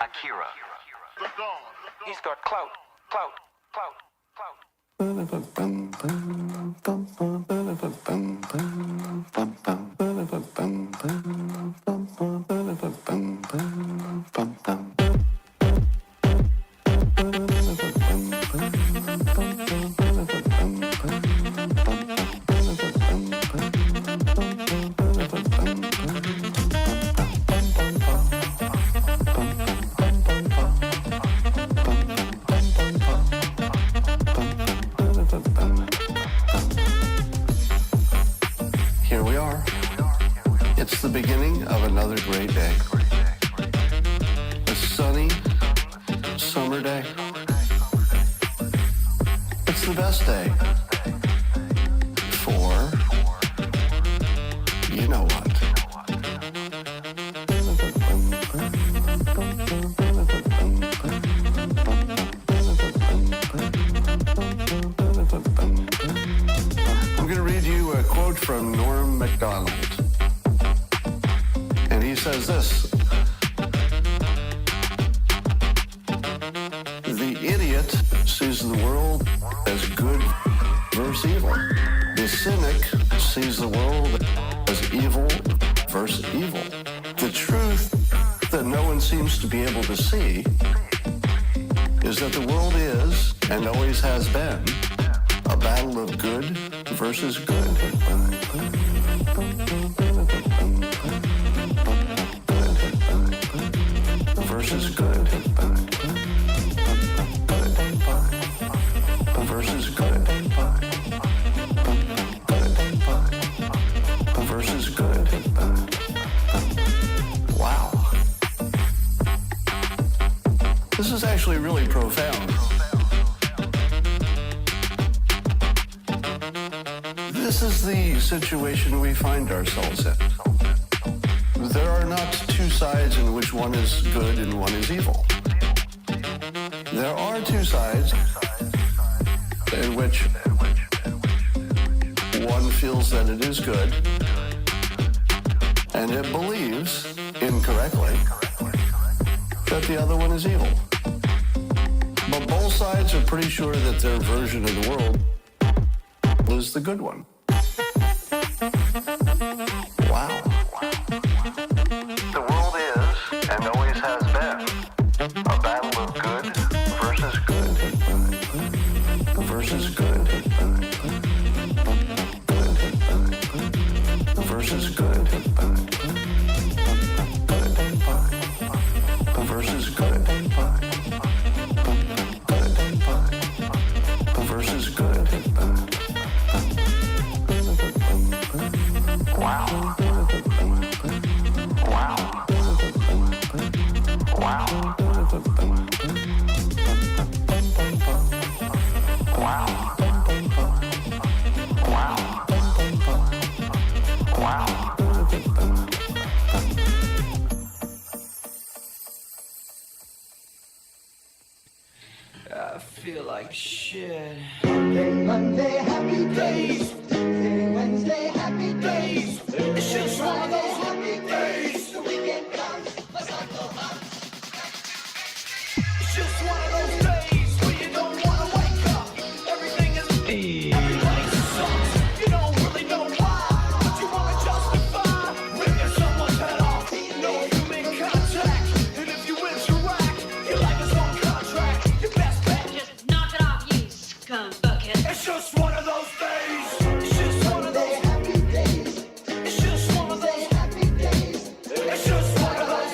Akira. He's got clout. Here we are. It's the beginning of another great day. A sunny summer day. It's the best day for you know what. I'm going to read you a quote from Norm Macdonald. And he says this: the idiot sees the world as good versus evil. The cynic sees the world as evil versus evil. The truth that no one seems to be able to see is that the world is, and always has been, a battle of good versus good. Versus good. Versus good. Versus good. Wow. This is actually really profound. This is the situation we find ourselves in. There are not two sides in which one is good and one is evil. There are two sides in which one feels that it is good and it believes, incorrectly, that the other one is evil. But both sides are pretty sure that their version of the world is the good one. Wow. The world is, and always has been, a battle of good versus good. Versus good. Versus good. Versus good. Versus good. Wow. Wow. Wow. Wow. Wow. Wow. I feel like shit. Monday, happy days. Tuesday, Wednesday, happy days. It's just one of those happy days. The weekend comes, let's not go home. It's just one of those days where you don't wanna wake up. Everything is everybody sucks. You don't really know why, but you wanna justify ripping someone's head off. No human contact, and if you interact, your life is on contract. Your best bet, Just knock it off, you scumbucket. it's just one of those days. It's just one of those. Happy days. It's just one of those. Happy days. It's just one of those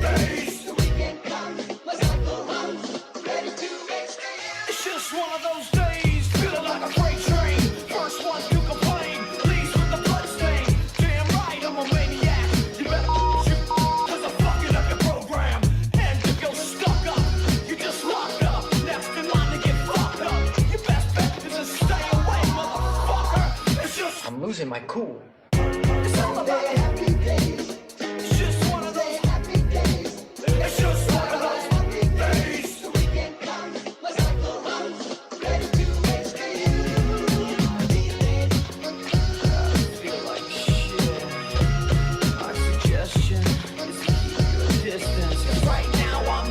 days. The weekend comes, let's not go home. Ready to make stand. It's just one of those days, feeling like a freight train. First one to complain, leaves with the bloodstain. Damn right, I'm a maniac. You better shoot, cause I'm fucking up your program. And if you're stuck up, you just locked up. Next in line to get fucked up. Your best bet is to stay away, motherfucker. It's just, I'm losing my cool. it's all about it. Happy days. It's just one of those, Happy days. it's just one of those days. The weekend comes, let's not go home. Ready to make stand. These days. Feel like shit. My suggestion is to keep your distance. 'Cause right now I'm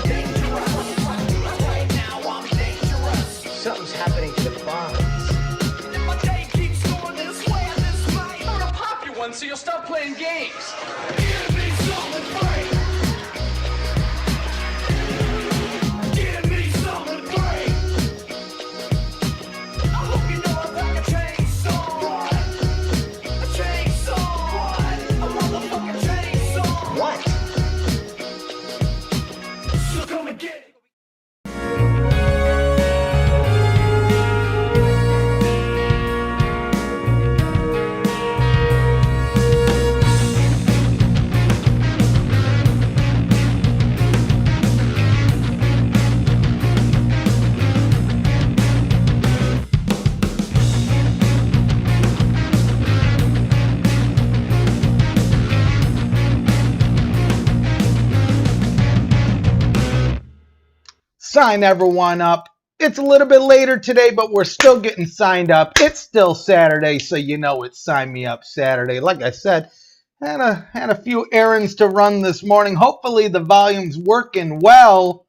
one so you'll stop playing games. Give me something great. Give me something great. I hope you know I pack a chainsaw. A chainsaw. A motherfucking chainsaw. What? So come and get it. Sign everyone up. It's a little bit later today, but we're still getting signed up. It's still Saturday, so you know it's Sign Me Up Saturday. Like I said, had a few errands to run this morning. Hopefully the volume's working well.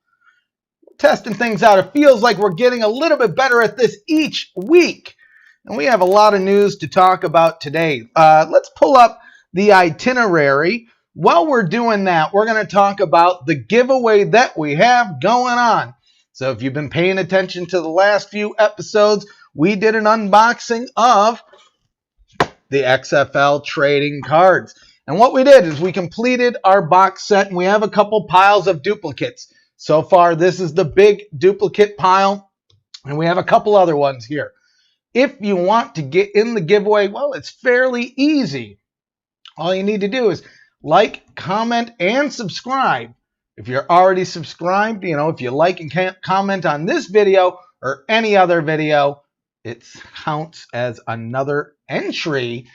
Testing things out. It feels like we're getting a little bit better at this each week. And we have a lot of news to talk about today. Let's pull up the itinerary. While we're doing that, we're going to talk about the giveaway that we have going on. So if you've been paying attention to the last few episodes, we did an unboxing of the XFL trading cards. And what we did is we completed our box set, and we have a couple piles of duplicates. So far, this is the big duplicate pile, and we have a couple other ones here. If you want to get in the giveaway, well, it's fairly easy. All you need to do is like, comment, and subscribe. If you're already subscribed, if you like and comment on this video or any other video, it counts as another entry.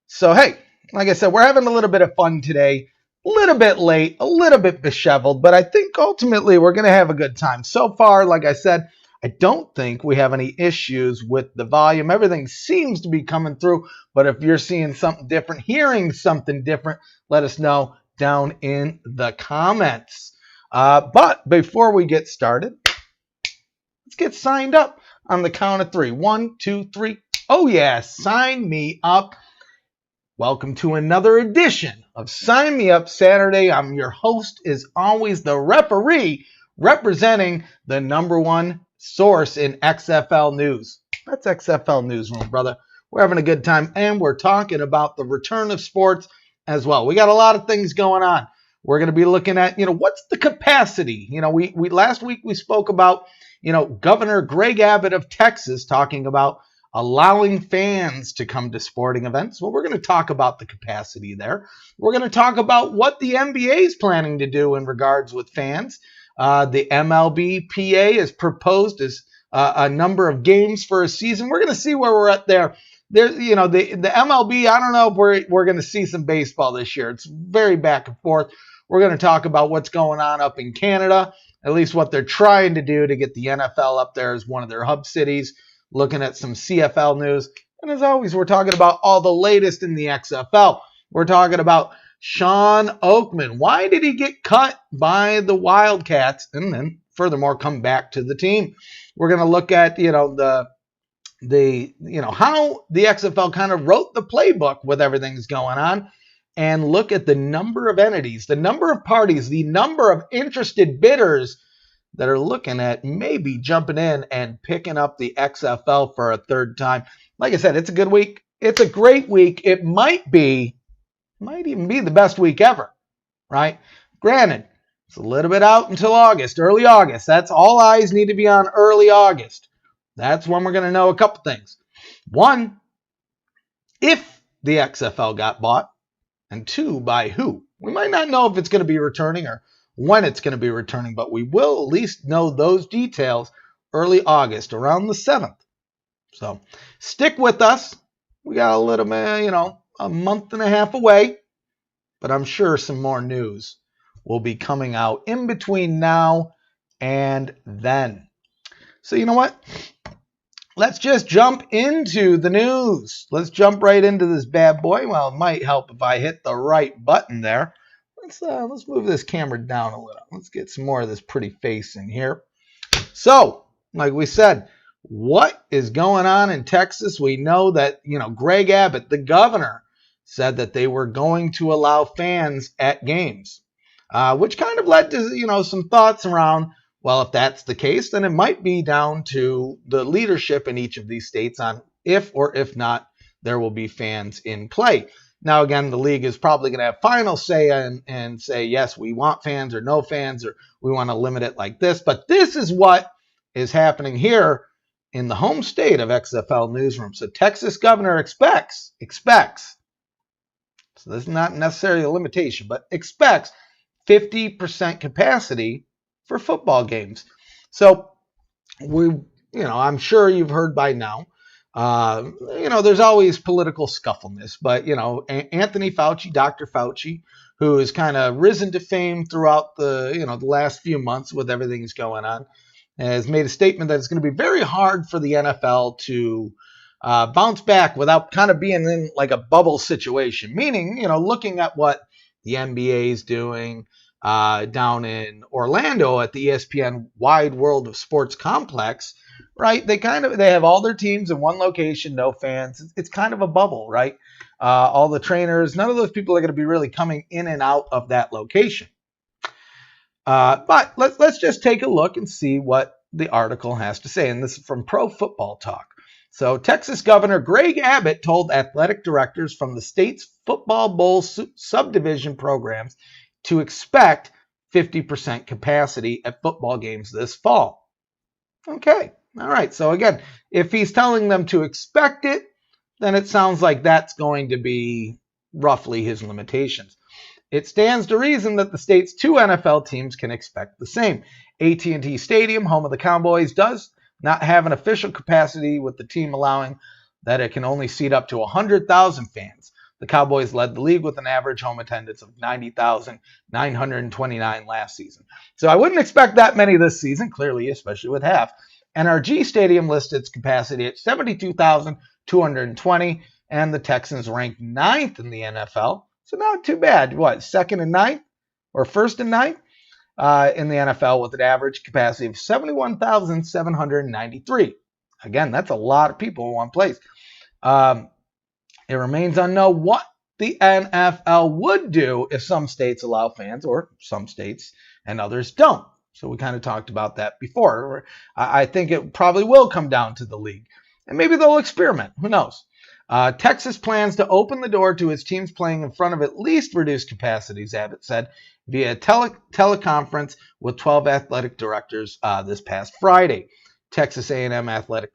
So, hey, like I said, we're having a little bit of fun today. A little bit late, a little bit disheveled, but I think ultimately we're going to have a good time. So far, like I said, I don't think we have any issues with the volume. Everything seems to be coming through, but if you're seeing something different, hearing something different, let us know down in the comments. But before we get started, let's get signed up on the count of three. 1, 2, 3. Oh yeah, sign me up. Welcome to another edition of Sign Me Up Saturday. I'm your host, as always, the referee, representing the number one source in XFL news. That's XFL Newsroom, brother. We're having a good time, and we're talking about the return of sports as well. We got a lot of things going on. We're going to be looking at, what's the capacity? We last week we spoke about, Governor Greg Abbott of Texas talking about allowing fans to come to sporting events. Well, we're going to talk about the capacity there. We're going to talk about what the NBA is planning to do in regards with fans. The MLBPA has proposed as a number of games for a season. We're going to see where we're at there. There's, the MLB, I don't know if we're going to see some baseball this year. It's very back and forth. We're going to talk about what's going on up in Canada, at least what they're trying to do to get the NFL up there as one of their hub cities, looking at some CFL news. And as always, we're talking about all the latest in the XFL. We're talking about Shawn Oakman. Why did he get cut by the Wildcats and then furthermore come back to the team? We're going to look at, how the XFL kind of wrote the playbook with everything that's going on, and look at the number of entities, the number of parties, the number of interested bidders that are looking at maybe jumping in and picking up the XFL for a third time. Like I said, it's a good week. It's a great week. It might even be the best week ever, right? Granted, it's a little bit out until August, early August. That's all eyes need to be on early August. That's when we're going to know a couple things. One, if the XFL got bought, and two, by who. We might not know if it's going to be returning or when it's going to be returning, but we will at least know those details early August, around the 7th. So stick with us. We got a little bit, a month and a half away, but I'm sure some more news will be coming out in between now and then. So you know what? Let's just jump into the news. Let's jump right into this bad boy. Well, it might help if I hit the right button there. Let's move this camera down a little. Let's get some more of this pretty face in here. So, like we said, what is going on in Texas? We know that, Greg Abbott, the governor, said that they were going to allow fans at games, which kind of led to, some thoughts around, well, if that's the case, then it might be down to the leadership in each of these states on if or if not there will be fans in play. Now, again, the league is probably going to have final say and say, yes, we want fans or no fans, or we want to limit it like this. But this is what is happening here in the home state of XFL Newsroom. So Texas governor expects, so this is not necessarily a limitation, but expects 50% capacity for football games. So I'm sure you've heard by now, there's always political scuffleness, but, Anthony Fauci, Dr. Fauci, who has kind of risen to fame throughout the last few months with everything that's going on, has made a statement that it's going to be very hard for the NFL to bounce back without kind of being in like a bubble situation, meaning, looking at what the NBA is doing down in Orlando at the ESPN Wide World of Sports complex, right? They have all their teams in one location, no fans. It's kind of a bubble, right? All the trainers, none of those people are going to be really coming in and out of that location. But let's just take a look and see what the article has to say. And this is from Pro Football Talk. So Texas Governor Greg Abbott told athletic directors from the state's football bowl subdivision programs to expect 50% capacity at football games this fall. Okay. All right. So again, if he's telling them to expect it, then it sounds like that's going to be roughly his limitations. It stands to reason that the state's two NFL teams can expect the same. AT&T Stadium, home of the Cowboys, does not have an official capacity, with the team allowing that it can only seat up to 100,000 fans. The Cowboys led the league with an average home attendance of 90,929 last season. So I wouldn't expect that many this season, clearly, especially with half. NRG Stadium lists its capacity at 72,220, and the Texans ranked 9th in the NFL. So not too bad. What, second and ninth or first and ninth in the NFL with an average capacity of 71,793. Again, that's a lot of people in one place. It remains unknown what the NFL would do if some states allow fans or some states and others don't. So we kind of talked about that before. I think it probably will come down to the league. And maybe they'll experiment. Who knows? Texas plans to open the door to its teams playing in front of at least reduced capacities, Abbott said, via teleconference with 12 athletic directors this past Friday. Texas A&M athletic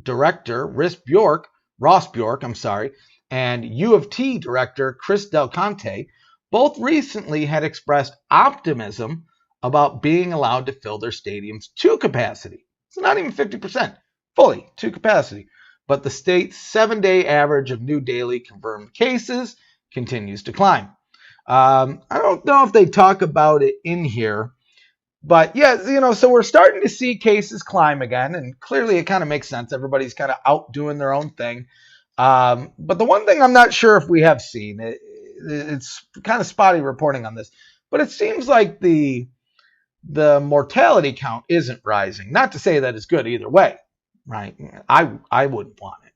director Ross Bjork, and U of T director Chris Del Conte both recently had expressed optimism about being allowed to fill their stadiums to capacity. So not even 50%, fully to capacity. But the state's 7-day average of new daily confirmed cases continues to climb. I don't know if they talk about it in here, but yeah, so we're starting to see cases climb again, and clearly it kind of makes sense. Everybody's kind of out doing their own thing. But the one thing I'm not sure if we have seen, it's kind of spotty reporting on this, but it seems like the mortality count isn't rising. Not to say that it's good either way. Right. I wouldn't want it,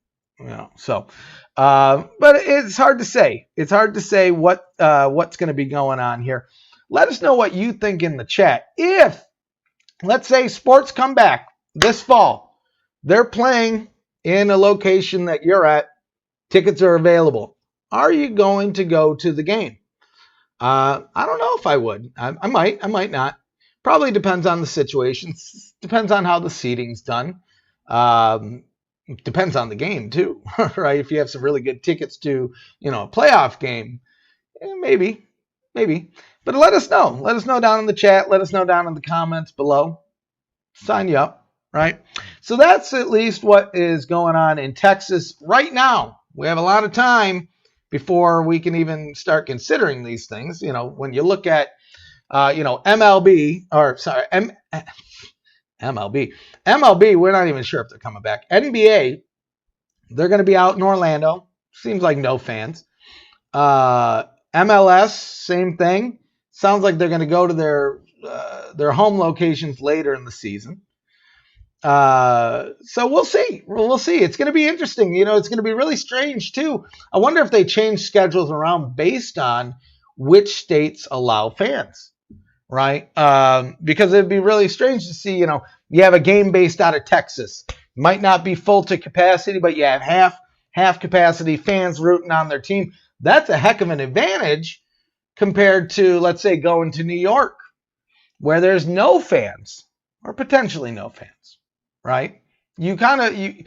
so, but it's hard to say. It's hard to say what's going to be going on here. Let us know what you think in the chat. If, let's say, sports come back this fall, they're playing in a location that you're at, tickets are available. Are you going to go to the game? I don't know if I would. I might not. Probably depends on the situation. Depends on how the seating's done. Depends on the game too, right? If you have some really good tickets to, a playoff game, maybe. But let us know. Let us know down in the chat. Let us know down in the comments below. Sign you up, right? So that's at least what is going on in Texas right now. We have a lot of time before we can even start considering these things. When you look at, MLB, we're not even sure if they're coming back. NBA, they're going to be out in Orlando. Seems like no fans. MLS, same thing. Sounds like they're going to go to their home locations later in the season. So we'll see. We'll see. It's going to be interesting. It's going to be really strange too. I wonder if they change schedules around based on which states allow fans, right? Because it'd be really strange to see, you have a game based out of Texas. Might not be full to capacity, but you have half capacity fans rooting on their team. That's a heck of an advantage compared to, let's say, going to New York, where there's no fans or potentially no fans, right? You have the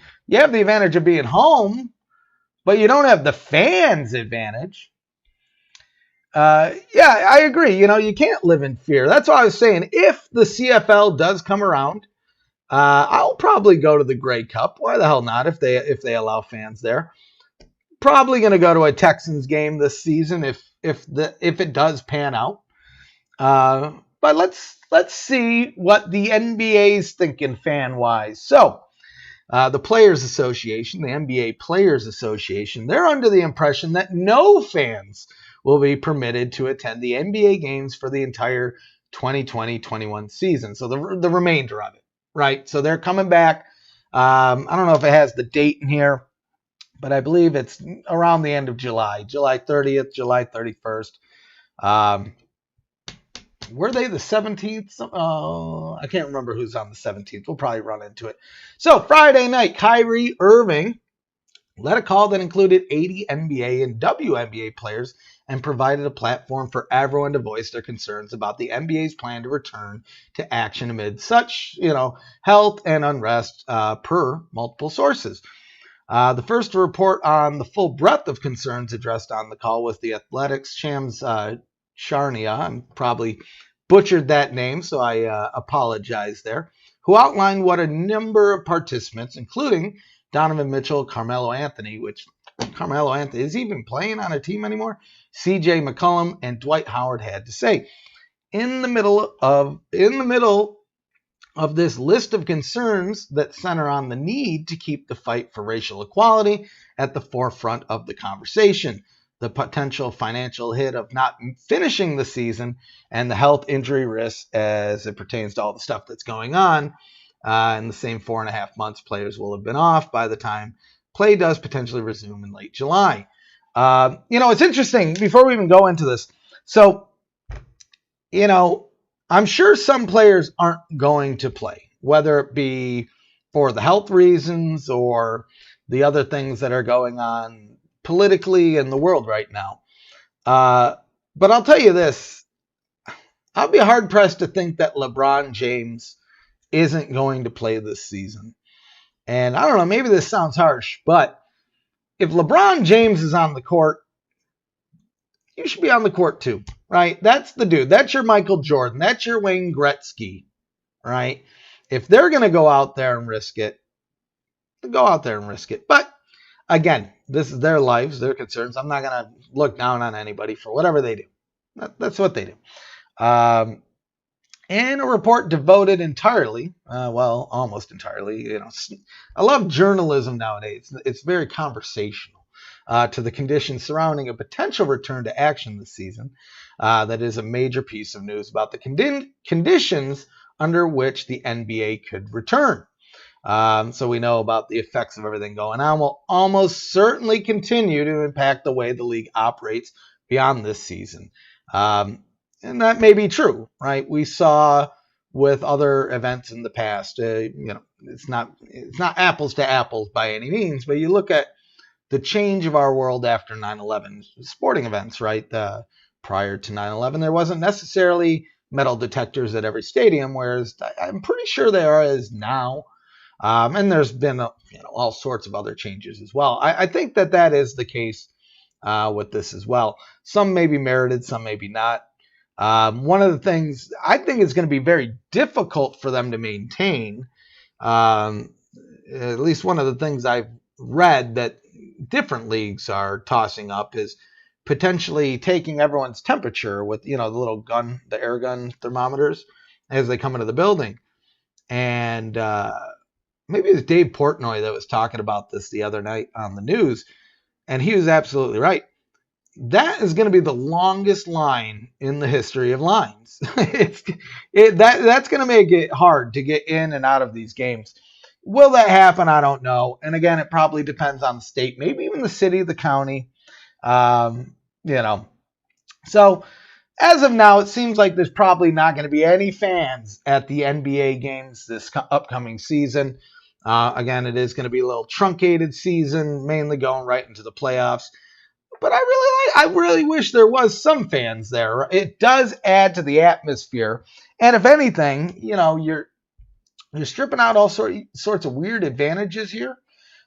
advantage of being home, but you don't have the fans advantage. Yeah, I agree. You can't live in fear. That's why I was saying, if the CFL does come around, I'll probably go to the Grey Cup. Why the hell not? If they allow fans there, probably going to go to a Texans game this season if it does pan out. But let's see what the NBA's thinking fan wise. So the Players Association, the NBA Players Association, they're under the impression that no fans will be permitted to attend the NBA games for the entire 2020-21 season. So the remainder of it, right? So they're coming back. I don't know if it has the date in here, but I believe it's around the end of July 30th, July 31st. Were they the 17th? I can't remember who's on the 17th. We'll probably run into it. So Friday night, Kyrie Irving led a call that included 80 NBA and WNBA players and provided a platform for everyone to voice their concerns about the NBA's plan to return to action amid such, health and unrest per multiple sources. The first to report on the full breadth of concerns addressed on the call was the Athletics' Shams Charania. I probably butchered that name, so I apologize there, who outlined what a number of participants, including Donovan Mitchell, Carmelo Anthony, which Carmelo Anthony is even playing on a team anymore, CJ McCollum, and Dwight Howard had to say. In the middle of this list of concerns that center on the need to keep the fight for racial equality at the forefront of the conversation, the potential financial hit of not finishing the season, and the health injury risks as it pertains to all the stuff that's going on. In the same 4.5 months, players will have been off by the time play does potentially resume in late July. It's interesting, before we even go into this. So, I'm sure some players aren't going to play, whether it be for the health reasons or the other things that are going on politically in the world right now. But I'll tell you this, I'll be hard pressed to think that LeBron James isn't going to play this season. And I don't know, maybe this sounds harsh, but if LeBron James is on the court, you should be on the court too, right? That's the dude. That's your Michael Jordan. That's your Wayne Gretzky, right? If they're going to go out there and risk it, go out there and risk it. But again, this is their lives, their concerns. I'm not going to look down on anybody for whatever they do. That's what they do. And a report devoted entirely, almost entirely, I love journalism nowadays. It's very conversational, to the conditions surrounding a potential return to action this season. That is a major piece of news about the conditions under which the NBA could return. So we know about the effects of everything going on will almost certainly continue to impact the way the league operates beyond this season. And that may be true, right? We saw with other events in the past, it's not apples to apples by any means, but you look at the change of our world after 9/11, sporting events, right? Prior to 9/11, there wasn't necessarily metal detectors at every stadium, whereas I'm pretty sure there is now. And there's been all sorts of other changes as well. I think that is the case with this as well. Some may be merited, some maybe not. One of the things I think is going to be very difficult for them to maintain, at least one of the things I've read that different leagues are tossing up, is potentially taking everyone's temperature with, the little gun, the air gun thermometers as they come into the building. And maybe it was Dave Portnoy that was talking about this the other night on the news, and he was absolutely right. that is going to be the longest line in the history of lines. That's going to make it hard to get in and out of these games. Will that happen? I don't know. And again, it probably depends on the state, maybe even the city, the county. You know. So as of now, it seems like there's probably not going to be any fans at the NBA games this upcoming season. Again, it is going to be a little truncated season, mainly going right into the playoffs. But I really wish there was some fans there. It does add to the atmosphere. And if anything, you know, you're stripping out all sorts of weird advantages here.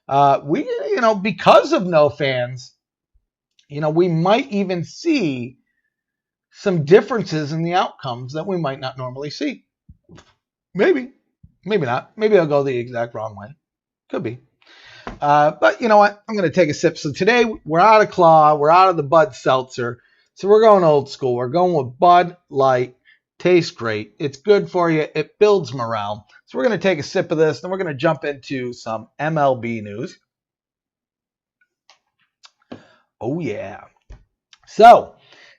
Because of no fans, we might even see some differences in the outcomes that we might not normally see. Maybe not. Maybe I'll go the exact wrong way. Could be. But you know what? I'm going to take a sip. So today we're out of Claw. We're out of the Bud Seltzer. So we're going old school. We're going with Bud Light. Tastes great. It's good for you. It builds morale. So we're going to take a sip of this. Then we're going to jump into some MLB news. Oh, yeah. So,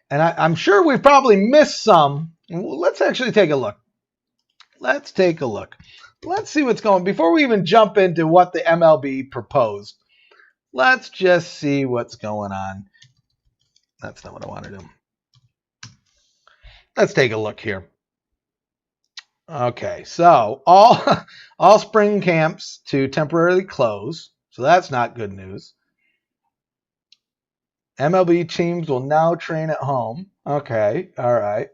and I'm sure we've probably missed some. Let's actually take a look. Let's take a look. Let's see what's going on. Before we even jump into what the MLB proposed, let's just see what's going on. That's not what I want to do. Let's take a look here. Okay, so all spring camps to temporarily close. So that's not good news. MLB teams will now train at home. Okay, all right.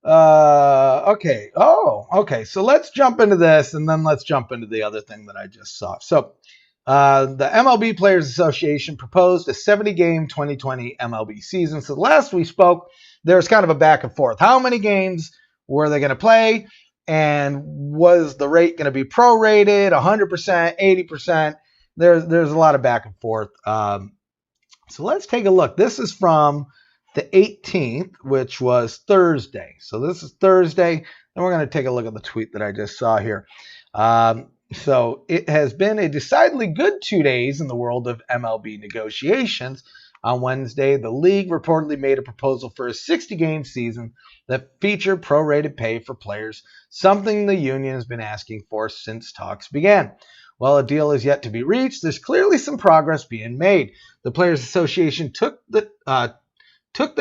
Okay. Oh, okay. So let's jump into this, and then let's jump into the other thing that I just saw. So the MLB Players Association proposed a 70-game 2020 MLB season. So last we spoke, there was kind of a back and forth. How many games were they going to play? And was the rate going to be prorated, 100%, 80%? There's a lot of back and forth. So let's take a look. This is from the 18th, which was Thursday. So this is Thursday, and we're going to take a look at the tweet that I just saw here. So it has been a decidedly good 2 days in the world of MLB negotiations. On Wednesday, the league reportedly made a proposal for a 60-game season that featured prorated pay for players, something the union has been asking for since talks began. While a deal is yet to be reached, there's clearly some progress being made. The Players Association took the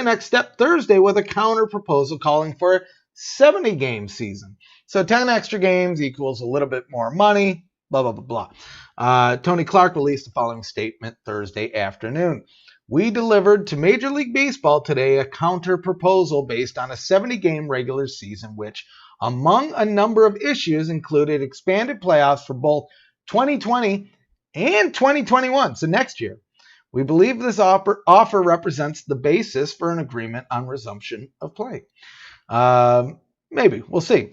next step Thursday with a counter proposal calling for a 70-game season. So 10 extra games equals a little bit more money, blah, blah, blah, blah. Tony Clark released the following statement Thursday afternoon. We delivered to Major League Baseball today a counter proposal based on a 70-game regular season, which, among a number of issues, included expanded playoffs for both 2020 and 2021, so next year. We believe this offer represents the basis for an agreement on resumption of play. Maybe. We'll see.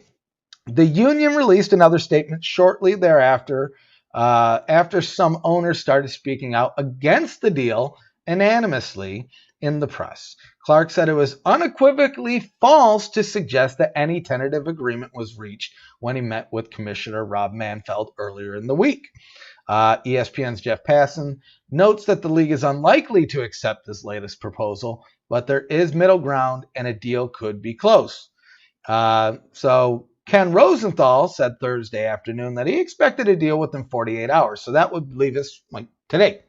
The union released another statement shortly thereafter, after some owners started speaking out against the deal anonymously in the press. Clark said it was unequivocally false to suggest that any tentative agreement was reached when he met with Commissioner Rob Manfred earlier in the week. ESPN's Jeff Passan notes that the league is unlikely to accept this latest proposal, but there is middle ground and a deal could be close. So Ken Rosenthal said Thursday afternoon that he expected a deal within 48 hours. So that would leave us like today.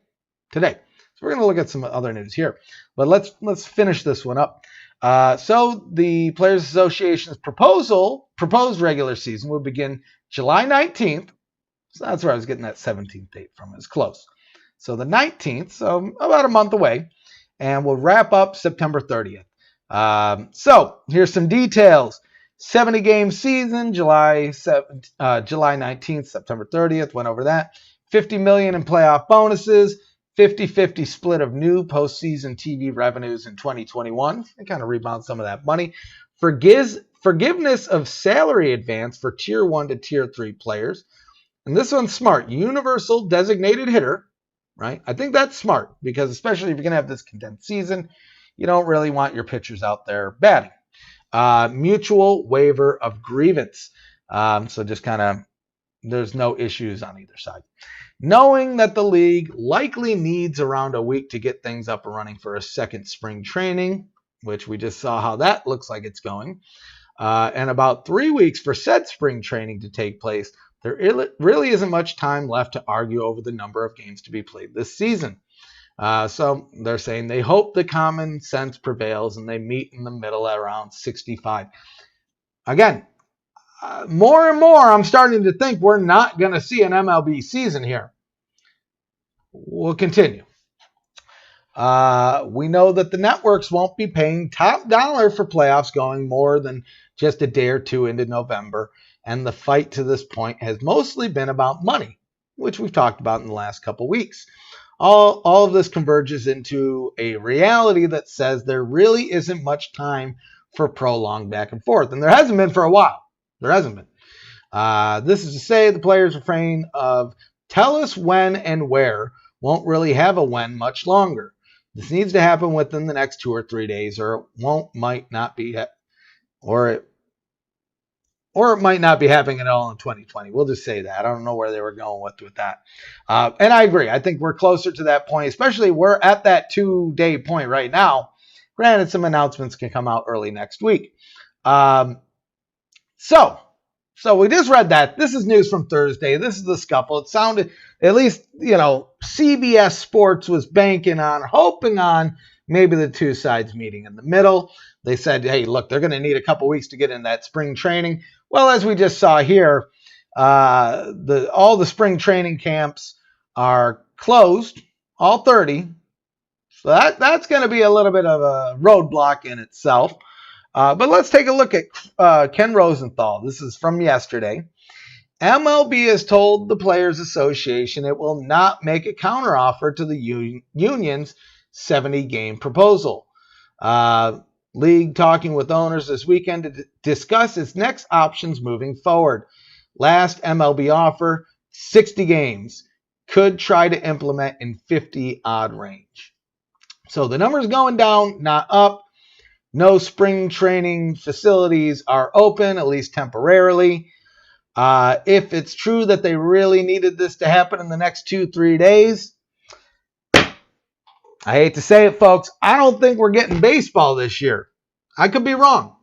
So we're going to look at some other news here, but let's finish this one up. So the Players Association's proposed regular season will begin July 19th. So that's where I was getting that 17th date from. It's close. So the 19th, so about a month away, and we'll wrap up September 30th. So here's some details. 70-game season, July 19th, September 30th. Went over that. $50 million in playoff bonuses. 50-50 split of new postseason TV revenues in 2021. They kind of rebound some of that money. Forgiveness of salary advance for Tier 1 to Tier 3 players. And this one's smart. Universal designated hitter, right? I think that's smart because especially if you're going to have this condensed season, you don't really want your pitchers out there batting. Mutual waiver of grievance. So just kind of, there's no issues on either side. knowing that the league likely needs around a week to get things up and running for a second spring training, which we just saw how that looks like it's going, and about 3 weeks for said spring training to take place, there really isn't much time left to argue over the number of games to be played this season. So they're saying they hope the common sense prevails and they meet in the middle at around 65. Again, more and more I'm starting to think we're not going to see an MLB season here. We'll continue. We know that the networks won't be paying top dollar for playoffs going more than just a day or two into November, and the fight to this point has mostly been about money, which we've talked about in the last couple weeks. All of this converges into a reality that says there really isn't much time for prolonged back and forth, and there hasn't been for a while. There hasn't been. This is to say the players' refrain of "tell us when and where" won't really have a when much longer. This needs to happen within the next 2 or 3 days, or it might not be, or it might not be happening at all in 2020. We'll just say that. I don't know where they were going with that. And I agree. I think we're closer to that point, especially we're at that 2-day point right now. Granted, some announcements can come out early next week. So we just read that. This is news from Thursday. This is the scuffle. It sounded, at least, CBS Sports was banking on, hoping on maybe the two sides meeting in the middle. They said, hey, look, they're going to need a couple weeks to get in that spring training. Well, as we just saw here, all the spring training camps are closed, all 30. So that's going to be a little bit of a roadblock in itself. But let's take a look at Ken Rosenthal. This is from yesterday. MLB has told the Players Association it will not make a counteroffer to the union's 70-game proposal. League talking with owners this weekend to discuss its next options moving forward. Last MLB offer, 60 games. Could try to implement in 50-odd range. So the number's going down, not up. No spring training facilities are open, at least temporarily. If it's true that they really needed this to happen in the next 2-3 days, I hate to say it, folks, I don't think we're getting baseball this year. I could be wrong.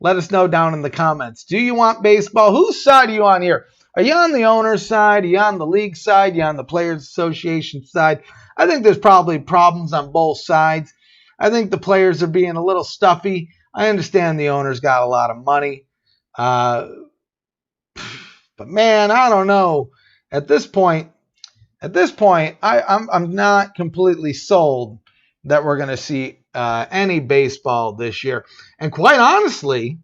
Let us know down in the comments. Do you want baseball? Whose side are you on here? Are you on the owner's side? Are you on the league side? Are you on the Players Association side? I think there's probably problems on both sides. I think the players are being a little stuffy. I understand the owner's got a lot of money. But man, I don't know. At this point, I'm not completely sold that we're going to see any baseball this year. And quite honestly,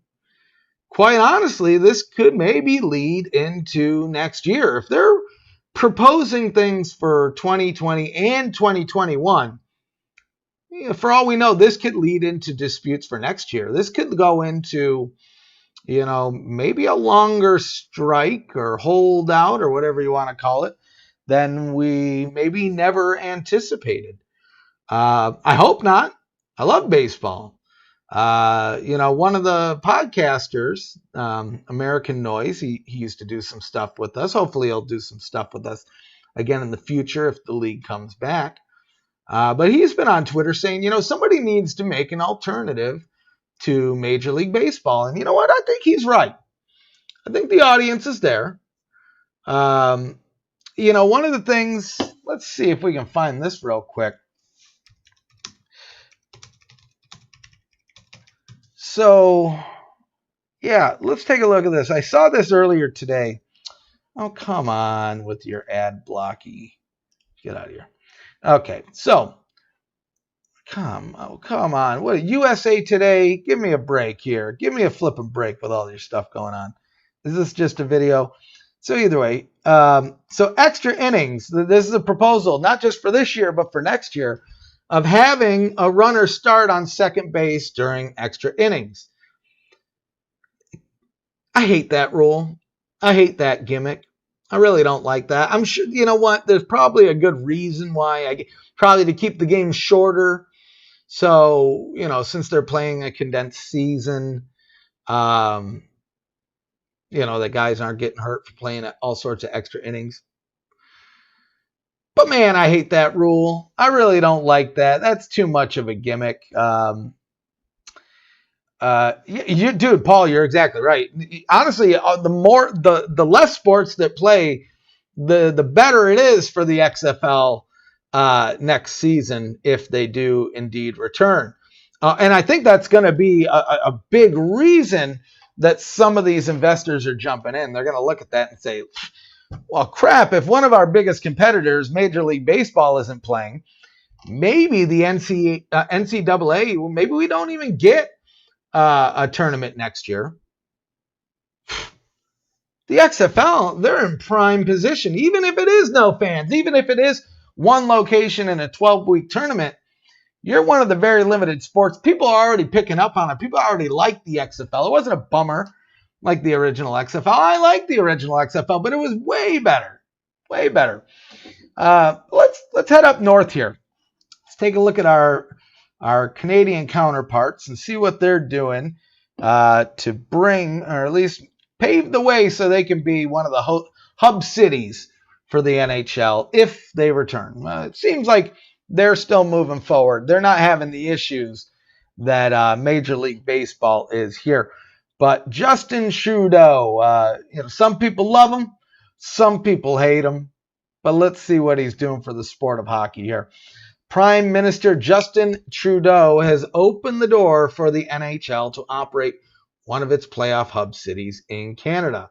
this could maybe lead into next year. If they're proposing things for 2020 and 2021, for all we know, this could lead into disputes for next year. This could go into, maybe a longer strike or holdout or whatever you want to call it than we maybe never anticipated. I hope not. I love baseball. One of the podcasters, American Noise, he used to do some stuff with us. Hopefully he'll do some stuff with us again in the future if the league comes back. But he's been on Twitter saying, somebody needs to make an alternative to Major League Baseball. And you know what? I think he's right. I think the audience is there. One of the things, let's see if we can find this real quick. So, yeah, let's take a look at this. I saw this earlier today. Oh, come on with your ad blocky. Get out of here. Okay, so, come on. What, USA Today? Give me a break here. Give me a flipping break with all your stuff going on. Is this just a video? So either way, so extra innings. This is a proposal, not just for this year, but for next year, of having a runner start on second base during extra innings. I hate that rule. I hate that gimmick. I really don't like that. I'm sure, you know what? There's probably a good reason why. Probably to keep the game shorter. So, since they're playing a condensed season, the guys aren't getting hurt for playing all sorts of extra innings. But man, I hate that rule. I really don't like that. That's too much of a gimmick. Dude, Paul, you're exactly right. Honestly, the less sports that play, the better it is for the XFL next season if they do indeed return. And I think that's going to be a big reason that some of these investors are jumping in. They're going to look at that and say, well, crap, if one of our biggest competitors, Major League Baseball, isn't playing, maybe the NCAA, maybe we don't even get a tournament next year. The XFL, they're in prime position, even if it is no fans, even if it is one location in a 12-week tournament. You're one of the very limited sports. People are already picking up on it. People already like the XFL. It wasn't a bummer like the original XFL. I like the original XFL, but it was way better. Way better. Let's head up north here. Let's take a look at our Canadian counterparts and see what they're doing to bring, or at least pave the way so they can be one of the hub cities for the NHL if they return. It seems like they're still moving forward. They're not having the issues that Major League Baseball is here. But Justin Trudeau, some people love him, some people hate him. But let's see what he's doing for the sport of hockey here. Prime Minister Justin Trudeau has opened the door for the NHL to operate one of its playoff hub cities in Canada.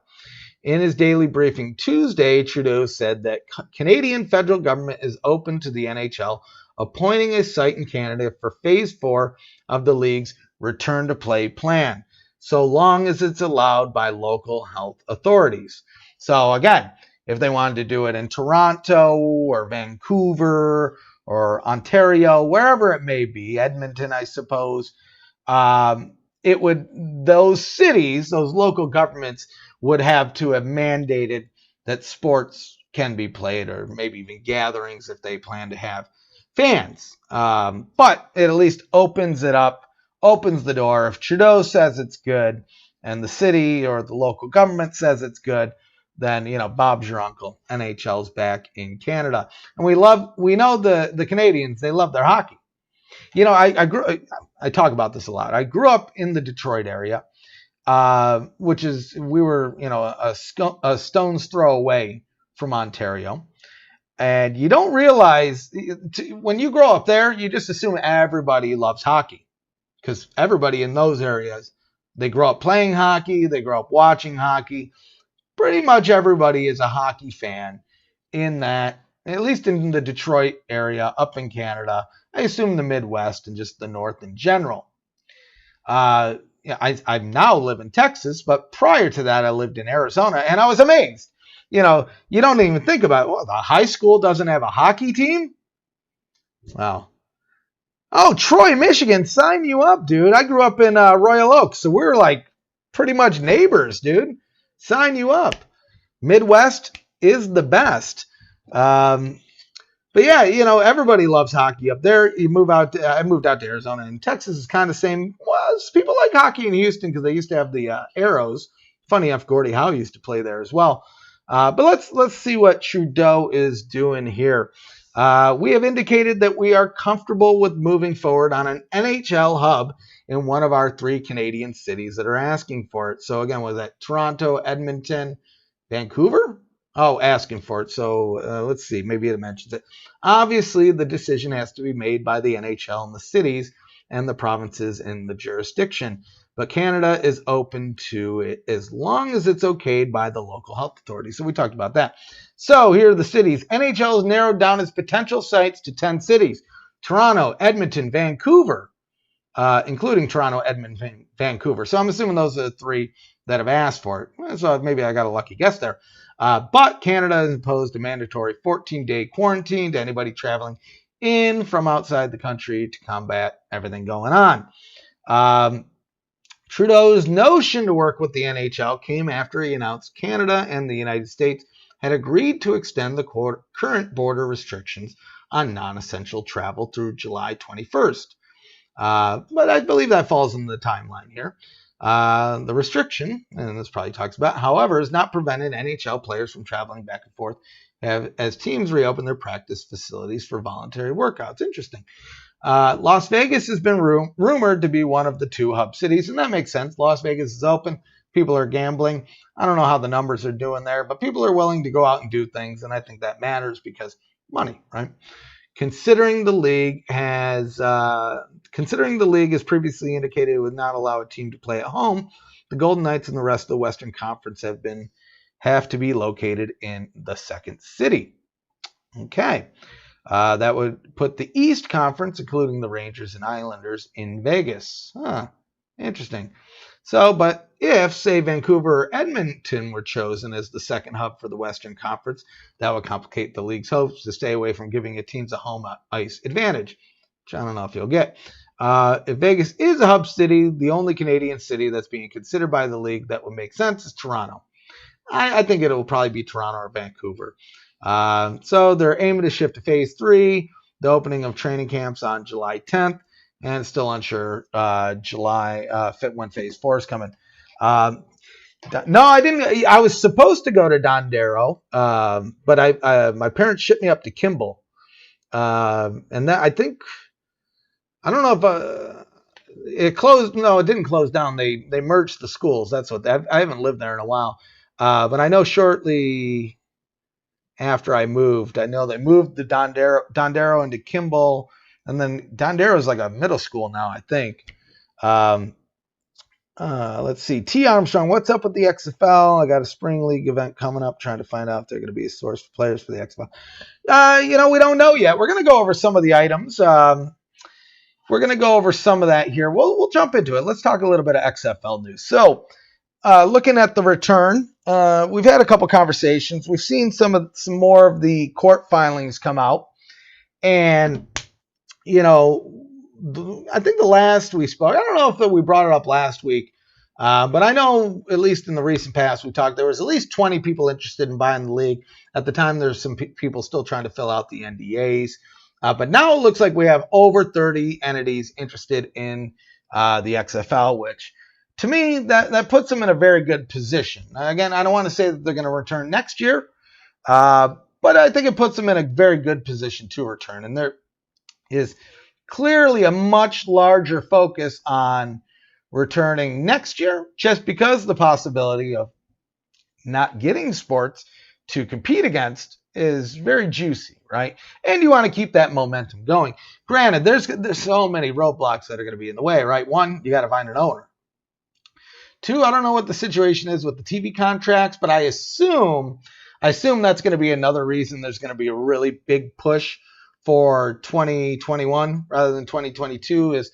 In his daily briefing Tuesday, Trudeau said that Canadian federal government is open to the NHL appointing a site in Canada for Phase 4 of the league's return to play plan, so long as it's allowed by local health authorities. So again, if they wanted to do it in Toronto or Vancouver or Ontario, wherever it may be, Edmonton, I suppose, those cities, those local governments would have to have mandated that sports can be played, or maybe even gatherings if they plan to have fans. But it at least opens it up, opens the door. If Trudeau says it's good and the city or the local government says it's good, then, Bob's your uncle. NHL's back in Canada. And we know the Canadians, they love their hockey. I talk about this a lot. I grew up in the Detroit area, we were, a stone's throw away from Ontario. And you don't realize, when you grow up there, you just assume everybody loves hockey. Because everybody in those areas, they grow up playing hockey, they grow up watching hockey. Pretty much everybody is a hockey fan in that, at least in the Detroit area, up in Canada. I assume the Midwest and just the North in general. I now live in Texas, but prior to that, I lived in Arizona, and I was amazed. You don't even think about it. Well, the high school doesn't have a hockey team? Wow. Oh, Troy, Michigan, sign you up, dude. I grew up in Royal Oak, so we're like pretty much neighbors, dude. Sign you up. Midwest is the best. But yeah, everybody loves hockey up there. I moved out to Arizona, and Texas is kind of the same. Well, people like hockey in Houston because they used to have the Arrows. Funny enough, Gordie Howe used to play there as well. But let's see what Trudeau is doing here. We have indicated that we are comfortable with moving forward on an NHL hub in one of our 3 Canadian cities that are asking for it. So again, was that Toronto, Edmonton, Vancouver? Oh, asking for it. So let's see. Maybe it mentions it. Obviously, the decision has to be made by the NHL and the cities and the provinces in the jurisdiction. But Canada is open to it as long as it's okayed by the local health authorities. So we talked about that. So here are the cities. NHL has narrowed down its potential sites to 10 cities. Toronto, Edmonton, Vancouver, including Toronto, Edmonton, Vancouver. So I'm assuming those are the 3 that have asked for it. So maybe I got a lucky guess there. But Canada has imposed a mandatory 14-day quarantine to anybody traveling in from outside the country to combat everything going on. Trudeau's notion to work with the NHL came after he announced Canada and the United States had agreed to extend the current border restrictions on non-essential travel through July 21st. But I believe that falls in the timeline here. The restriction, and this probably talks about, however, has not prevented NHL players from traveling back and forth as teams reopen their practice facilities for voluntary workouts. Interesting. Las Vegas has been rumored to be one of the 2 hub cities, and that makes sense. Las Vegas is open. People are gambling. I don't know how the numbers are doing there, but people are willing to go out and do things, and I think that matters because money, right? Considering the league has previously indicated it would not allow a team to play at home, the Golden Knights and the rest of the Western Conference have to be located in the second city. Okay. That would put the East Conference, including the Rangers and Islanders, in Vegas. Interesting. So, but if, say, Vancouver or Edmonton were chosen as the second hub for the Western Conference, that would complicate the league's hopes to stay away from giving its teams a home ice advantage, which I don't know if you'll get. If Vegas is a hub city, the only Canadian city that's being considered by the league that would make sense is Toronto. I think it will probably be Toronto or Vancouver. So they're aiming to shift to Phase 3, the opening of training camps on July 10th, and it's still unsure when Phase 4 is coming. No, I didn't. I was supposed to go to Dondero, but my parents shipped me up to Kimball, and that I don't know if it closed. No, it didn't close down. They merged the schools. That's what I haven't lived there in a while, but I know shortly after I moved, I know they moved the Dondero into Kimball, and then Dondero is like a middle school now, I think. Let's see. T. Armstrong, what's up with the XFL? I got a spring league event coming up, trying to find out if they're going to be a source for players for the XFL. We don't know yet. We're going to go over some of the items. We're going to go over some of that here. We'll jump into it. Let's talk a little bit of XFL news. So, looking at the return, we've had a couple conversations. We've seen some more of the court filings come out, and I think the last we spoke, I don't know if we brought it up last week, but I know at least in the recent past we talked, there was at least 20 people interested in buying the league. At the time, there's some people still trying to fill out the NDAs. But now it looks like we have over 30 entities interested in the XFL, which to me, that puts them in a very good position. Again, I don't want to say that they're going to return next year, but I think it puts them in a very good position to return. And there is clearly a much larger focus on returning next year, just because of the possibility of not getting sports to compete against is very juicy, right? And you want to keep that momentum going. Granted, there's so many roadblocks that are going to be in the way, right? One, you got to find an owner. Two, I don't know what the situation is with the TV contracts, but I assume that's going to be another reason there's going to be a really big push for 2021 rather than 2022 is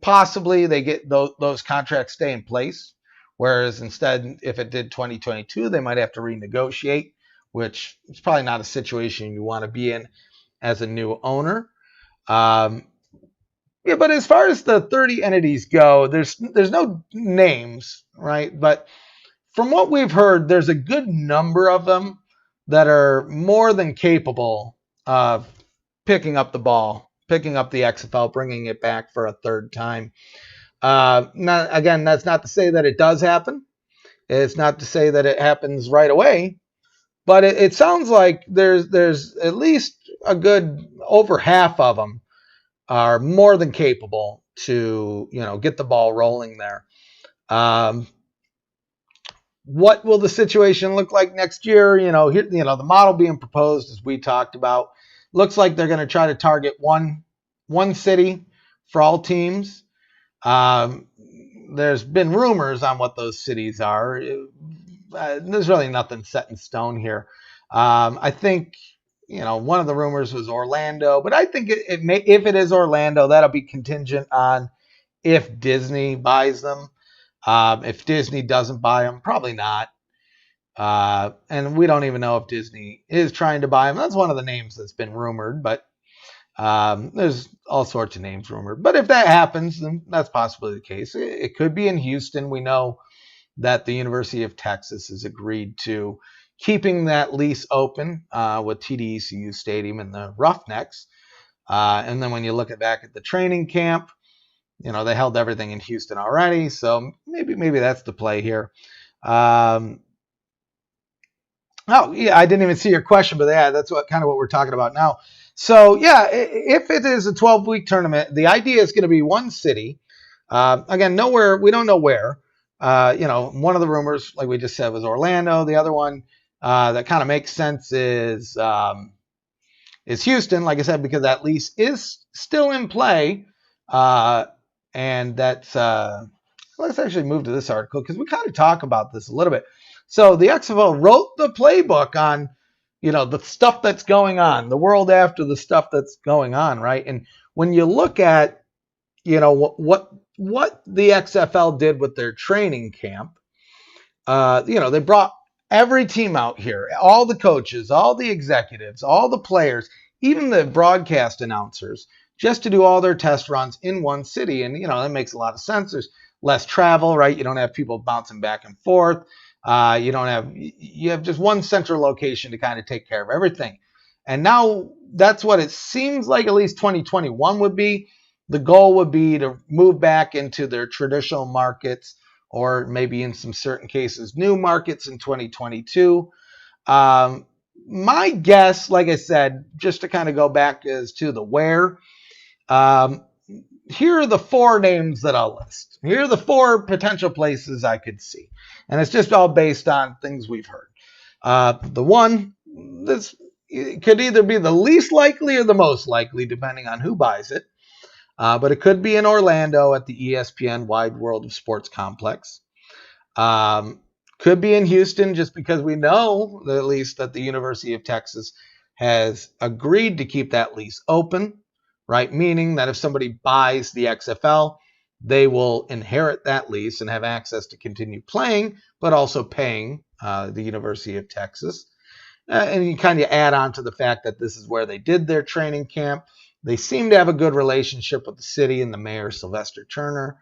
possibly they get those contracts stay in place, whereas instead, if it did 2022, they might have to renegotiate, which is probably not a situation you want to be in as a new owner. But as far as the 30 entities go, there's no names, right? But from what we've heard, there's a good number of them that are more than capable of picking up the ball, picking up the XFL, bringing it back for a third time. Again, that's not to say that it does happen. It's not to say that it happens right away. But it sounds like there's at least a good over half of them are more than capable to get the ball rolling there. What will the situation look like next year? The model being proposed, as we talked about, looks like they're going to try to target one city for all teams. There's been rumors on what those cities are. There's really nothing set in stone here. I think one of the rumors was Orlando, but I think it may, if it is Orlando, that'll be contingent on if Disney buys them. If Disney doesn't buy them, probably not. And we don't even know if Disney is trying to buy them. That's one of the names that's been rumored, but there's all sorts of names rumored. But if that happens, then that's possibly the case. It could be in Houston. We know that the University of Texas has agreed to keeping that lease open with TDECU Stadium and the Roughnecks. And then when you look back at the training camp, they held everything in Houston already. So maybe that's the play here. I Oh, yeah, I didn't even see your question, but yeah, that's what we're talking about now. So, yeah, if it is a 12-week tournament, the idea is going to be one city. Again, nowhere, we don't know where. One of the rumors, like we just said, was Orlando. The other one that kind of makes sense is Houston, like I said, because that lease is still in play. And that's, let's actually move to this article because we kind of talk about this a little bit. So the XFL wrote the playbook on, the stuff that's going on, the world after the stuff that's going on, right? And when you look at, what the XFL did with their training camp, they brought every team out here, all the coaches, all the executives, all the players, even the broadcast announcers, just to do all their test runs in one city. And, that makes a lot of sense. There's less travel, right? You don't have people bouncing back and forth. You have just one central location to kind of take care of everything. And now that's what it seems like at least 2021 would be. The goal would be to move back into their traditional markets, or maybe in some certain cases, new markets in 2022. My guess, like I said, just to kind of go back as to the where, here are the 4 names that I'll list. Here are the 4 potential places I could see. And it's just all based on things we've heard. The one, it could either be the least likely or the most likely, depending on who buys it. But it could be in Orlando at the ESPN Wide World of Sports Complex. Could be in Houston, just because we know at least that the University of Texas has agreed to keep that lease open, right? Meaning that if somebody buys the XFL, they will inherit that lease and have access to continue playing, but also paying the University of Texas. And you kind of add on to the fact that this is where they did their training camp. They seem to have a good relationship with the city and the mayor, Sylvester Turner.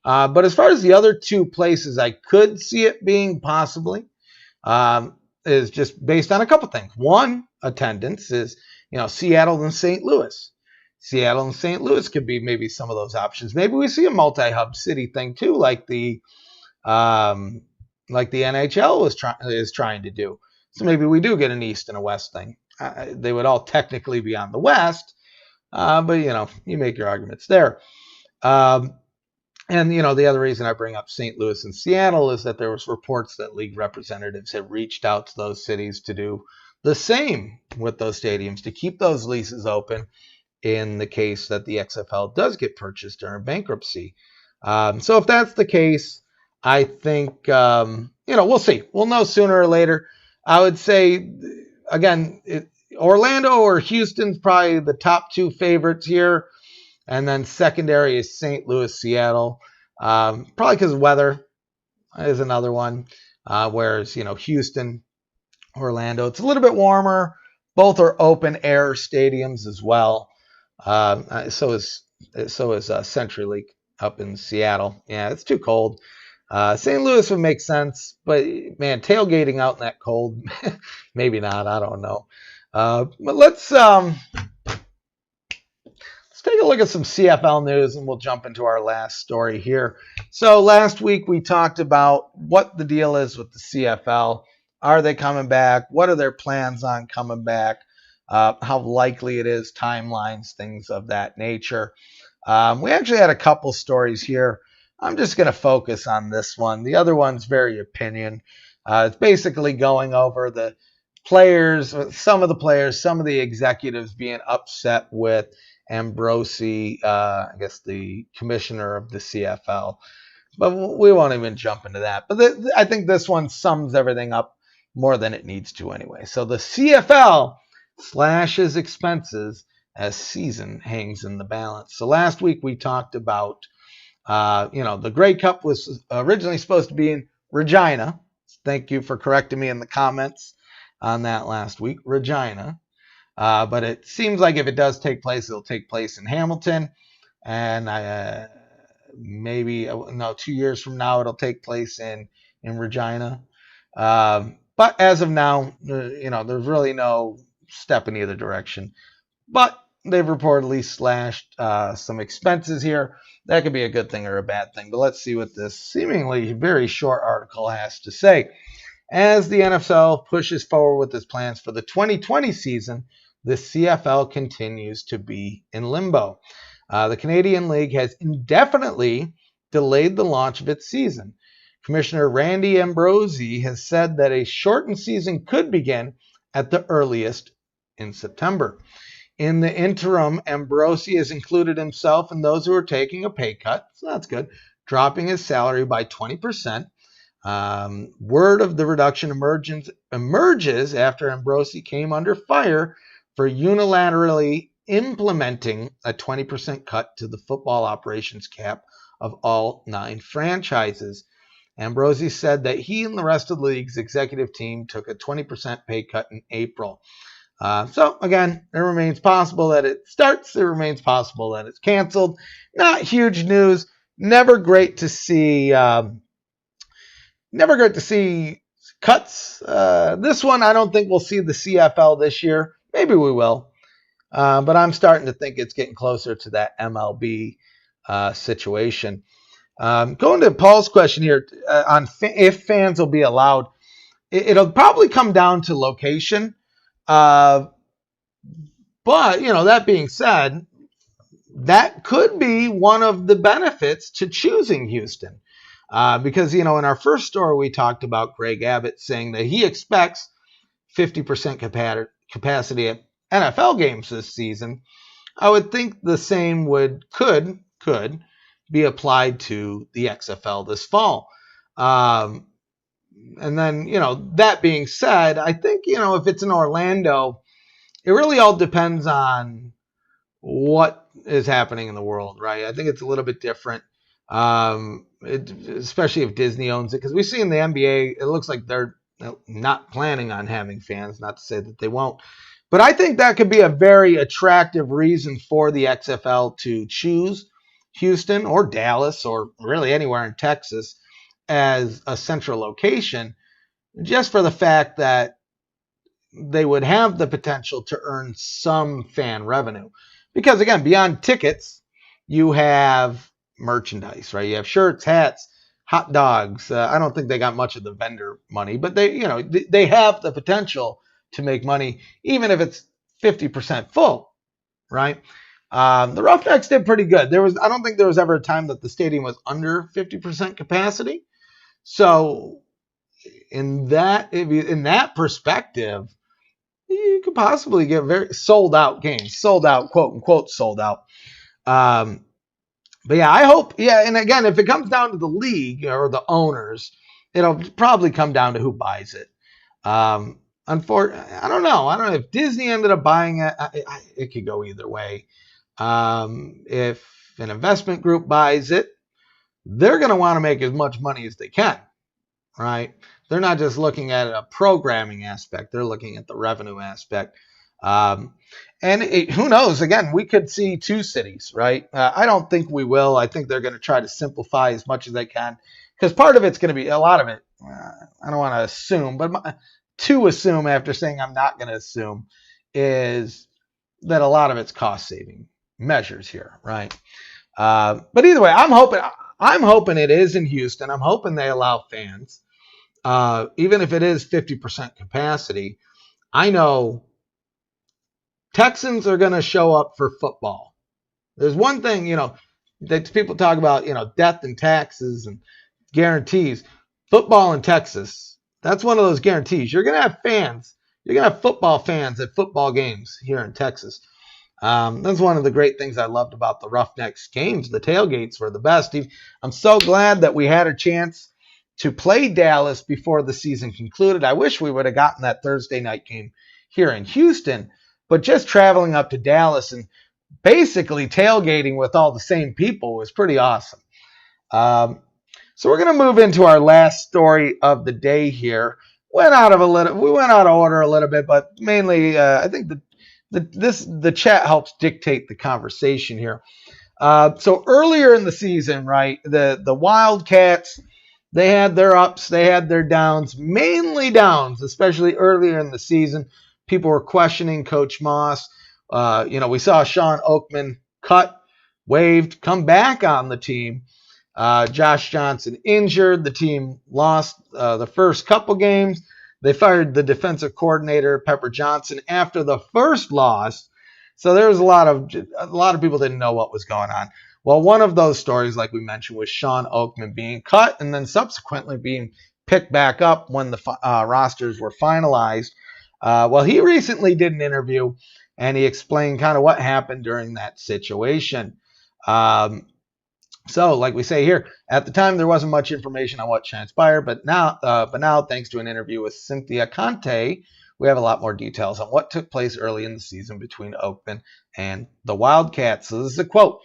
But as far as the other 2 places I could see it being possibly is just based on a couple things. One, attendance is, Seattle and St. Louis. Seattle and St. Louis could be maybe some of those options. Maybe we see a multi-hub city thing too, like the NHL is trying to do. So maybe we do get an East and a West thing. They would all technically be on the West, but you make your arguments there. And, the other reason I bring up St. Louis and Seattle is that there was reports that league representatives had reached out to those cities to do the same with those stadiums, to keep those leases open in the case that the XFL does get purchased during bankruptcy. So if that's the case, I think, we'll see. We'll know sooner or later. I would say, again, Orlando or Houston's probably the top 2 favorites here. And then secondary is St. Louis, Seattle. Probably because weather is another one. Whereas, Houston, Orlando, it's a little bit warmer. Both are open air stadiums as well. So is CenturyLink up in Seattle. Yeah, it's too cold. St. Louis would make sense, but man, tailgating out in that cold, maybe not. I don't know. But let's take a look at some CFL news, and we'll jump into our last story here. So last week we talked about what the deal is with the CFL. Are they coming back? What are their plans on coming back? How likely it is, timelines, things of that nature. We actually had a couple stories here. I'm just going to focus on this one. The other one's very opinion. It's basically going over the players, some of the executives being upset with Ambrosi, I guess the commissioner of the CFL. But we won't even jump into that. But I think this one sums everything up more than it needs to anyway. So the CFL slashes expenses as season hangs in the balance. So last week we talked about, the Grey Cup was originally supposed to be in Regina. Thank you for correcting me in the comments on that last week, Regina. But it seems like if it does take place, it'll take place in Hamilton. And 2 years from now, it'll take place in Regina. But as of now, there's really no step in either direction. But they've reportedly slashed some expenses here. That could be a good thing or a bad thing. But let's see what this seemingly very short article has to say. As the NFL pushes forward with its plans for the 2020 season, the CFL continues to be in limbo. The Canadian League has indefinitely delayed the launch of its season. Commissioner Randy Ambrosie has said that a shortened season could begin at the earliest in September. In the interim, Ambrosie has included himself in those who are taking a pay cut, so that's good, dropping his salary by 20%. Word of the reduction emerges after Ambrosie came under fire for unilaterally implementing a 20% cut to the football operations cap of all 9 franchises. Ambrosie said that he and the rest of the league's executive team took a 20% pay cut in April. So again, it remains possible that it starts. It remains possible that it's canceled. Not huge news. Never great to see cuts. This one, I don't think we'll see the CFL this year. Maybe we will. But I'm starting to think it's getting closer to that MLB situation. Going to Paul's question here on if fans will be allowed, it'll probably come down to location. But, that being said, that could be one of the benefits to choosing Houston. Because, in our first story, we talked about Greg Abbott saying that he expects 50% capacity at NFL games this season. I would think the same could be applied to the XFL this fall. And then, that being said, I think, if it's in Orlando, it really all depends on what is happening in the world, right? I think it's a little bit different, especially if Disney owns it, because we see in the NBA, it looks like they're not planning on having fans, not to say that they won't. But I think that could be a very attractive reason for the XFL to choose Houston or Dallas or really anywhere in Texas as a central location, just for the fact that they would have the potential to earn some fan revenue. Because again, beyond tickets, you have merchandise, right? You have shirts, hats, hot dogs. I don't think they got much of the vendor money, but they have the potential to make money, even if it's 50% full, right? The Roughnecks did pretty good. I don't think there was ever a time that the stadium was under 50% capacity. So in that perspective, you could possibly get very sold out games, sold out, quote unquote, sold out. But yeah, I hope, and again, if it comes down to the league or the owners, it'll probably come down to who buys it. Unfortunately, I don't know if Disney ended up buying it. It could go either way. If an investment group buys it, they're going to want to make as much money as they can, right? They're not just looking at a programming aspect. They're looking at the revenue aspect. Who knows? Again, we could see 2 cities, right? I don't think we will. I think they're going to try to simplify as much as they can, because part of it's going to be a lot of it. I don't want to assume, but to assume after saying I'm not going to assume is that a lot of it's cost saving measures here, right? But either way, I'm hoping it is in Houston. I'm hoping they allow fans, even if it is 50% capacity. I know Texans are going to show up for football. There's one thing, that people talk about, death and taxes and guarantees. Football in Texas, that's one of those guarantees. You're going to have fans. You're going to have football fans at football games here in Texas. That's one of the great things I loved about the Roughnecks games. The tailgates were the best. I'm so glad that we had a chance to play Dallas before the season concluded. I wish we would have gotten that Thursday night game here in Houston, but just traveling up to Dallas and basically tailgating with all the same people was pretty awesome. So we're going to move into our last story of the day here. We went out of order a little bit, but mainly I think the chat helps dictate the conversation here. So earlier in the season, right, the Wildcats, they had their ups, they had their downs, mainly downs, especially earlier in the season. People were questioning Coach Moss. We saw Shawn Oakman cut, waived, come back on the team. Josh Johnson injured. The team lost the first couple games. They fired the defensive coordinator, Pepper Johnson, after the first loss. So there was a lot of people didn't know what was going on. Well, one of those stories, like we mentioned, was Shawn Oakman being cut and then subsequently being picked back up when the rosters were finalized. Well, he recently did an interview, and he explained kind of what happened during that situation. So, like we say here, at the time there wasn't much information on what transpired, but now, thanks to an interview with Cynthia Conte, we have a lot more details on what took place early in the season between Oakman and the Wildcats. So this is a quote.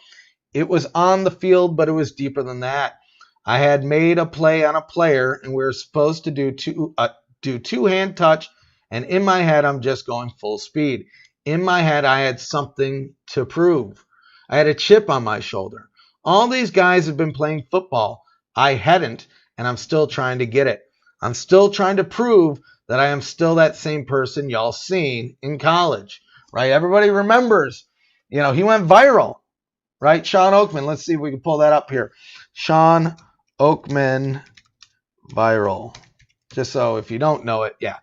"It was on the field, but it was deeper than that. I had made a play on a player, and we were supposed to do two-hand touch, and in my head, I'm just going full speed. In my head, I had something to prove. I had a chip on my shoulder. All these guys have been playing football. I hadn't, and I'm still trying to get it. I'm still trying to prove that I am still that same person y'all seen in college," right? Everybody remembers, he went viral, right? Shawn Oakman. Let's see if we can pull that up here. Shawn Oakman viral. Just so if you don't know it, yeah.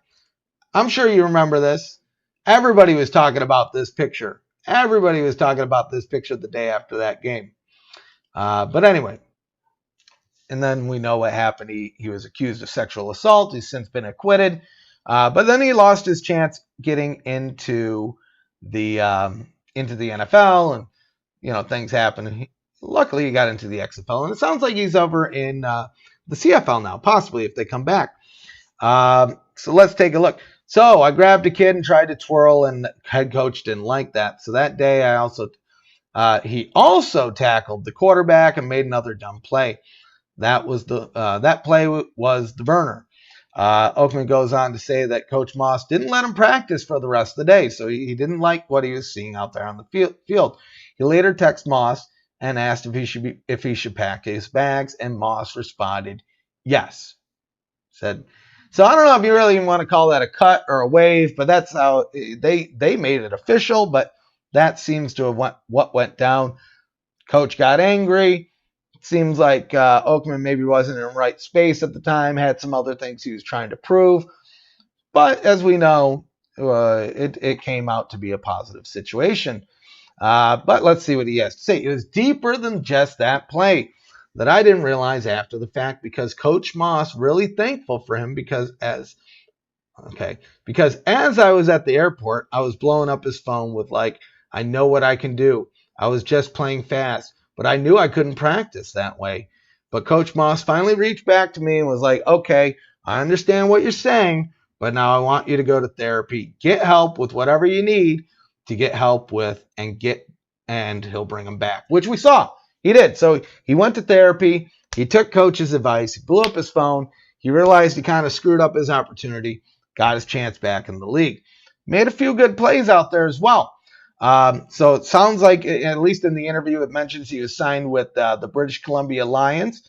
I'm sure you remember this. Everybody was talking about this picture. Everybody was talking about this picture the day after that game. But anyway, and then we know what happened. He was accused of sexual assault. He's since been acquitted. But then he lost his chance getting into the NFL, and things happened. Luckily, he got into the XFL, and it sounds like he's over in the CFL now, possibly if they come back. So let's take a look. So I grabbed a kid and tried to twirl, and the head coach didn't like that. So that day, he also tackled the quarterback and made another dumb play. That play was the burner. Oakman goes on to say that Coach Moss didn't let him practice for the rest of the day, so he didn't like what he was seeing out there on the field. He later texted Moss and asked if he should pack his bags, and Moss responded, "Yes." So I don't know if you really want to call that a cut or a wave, but that's how they made it official. But that seems to have what went down. Coach got angry. It seems like Oakman maybe wasn't in the right space at the time, had some other things he was trying to prove. But as we know, it came out to be a positive situation. But let's see what he has to say. It was deeper than just that play that I didn't realize after the fact, because Coach Moss really thankful for him because as I was at the airport, I was blowing up his phone with I know what I can do. I was just playing fast, but I knew I couldn't practice that way. But Coach Moss finally reached back to me and was like, "Okay, I understand what you're saying, but now I want you to go to therapy. Get help with whatever you need to get help with, and he'll bring him back," which we saw. He did. So he went to therapy. He took Coach's advice. He blew up his phone. He realized he kind of screwed up his opportunity, got his chance back in the league. Made a few good plays out there as well. So it sounds like, at least in the interview, it mentions he was signed with the British Columbia Lions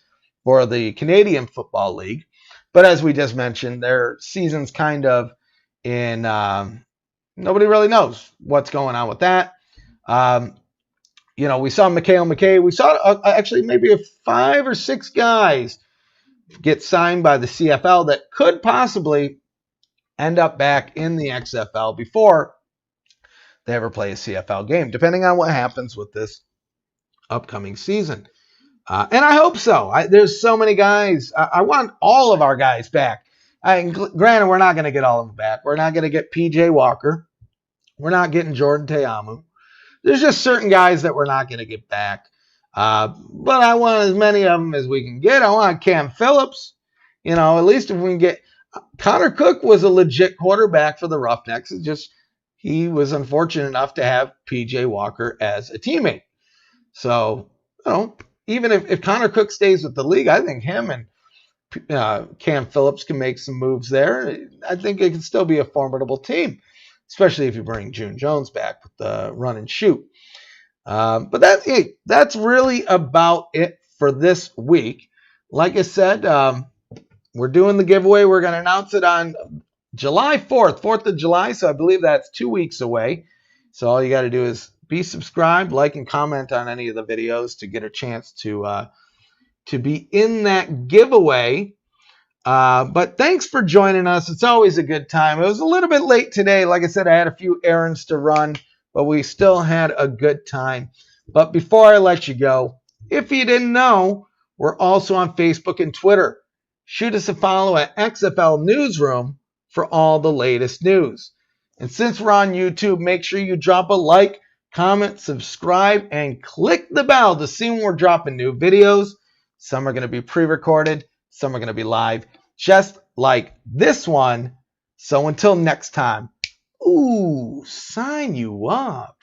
for the Canadian Football League. But as we just mentioned, their season's kind of in, nobody really knows what's going on with that. We saw Mikhail McKay. We saw actually maybe 5 or 6 guys get signed by the CFL that could possibly end up back in the XFL before they ever play a CFL game, depending on what happens with this upcoming season. And I hope so. There's so many guys. I want all of our guys back. Granted, we're not going to get all of them back. We're not going to get PJ Walker. We're not getting Jordan Te'amu. There's just certain guys that we're not going to get back. But I want as many of them as we can get. I want Cam Phillips. At least if we can get... Connor Cook was a legit quarterback for the Roughnecks. It's just he was unfortunate enough to have P.J. Walker as a teammate. So, even if Connor Cook stays with the league, I think him and Cam Phillips can make some moves there. I think it can still be a formidable team, especially if you bring June Jones back with the run and shoot. But that's really about it for this week. Like I said, we're doing the giveaway. We're going to announce it on July 4th, 4th of July. So I believe that's 2 weeks away. So all you got to do is be subscribed, like, and comment on any of the videos to get a chance to to be in that giveaway. But thanks for joining us. It's always a good time. It was a little bit late today. Like I said, I had a few errands to run, but we still had a good time. But before I let you go, if you didn't know, we're also on Facebook and Twitter. Shoot us a follow at XFL Newsroom for all the latest news. And since we're on YouTube, make sure you drop a like, comment, subscribe, and click the bell to see when we're dropping new videos. Some are going to be pre-recorded, some are going to be live, just like this one. So until next time, ooh, sign you up.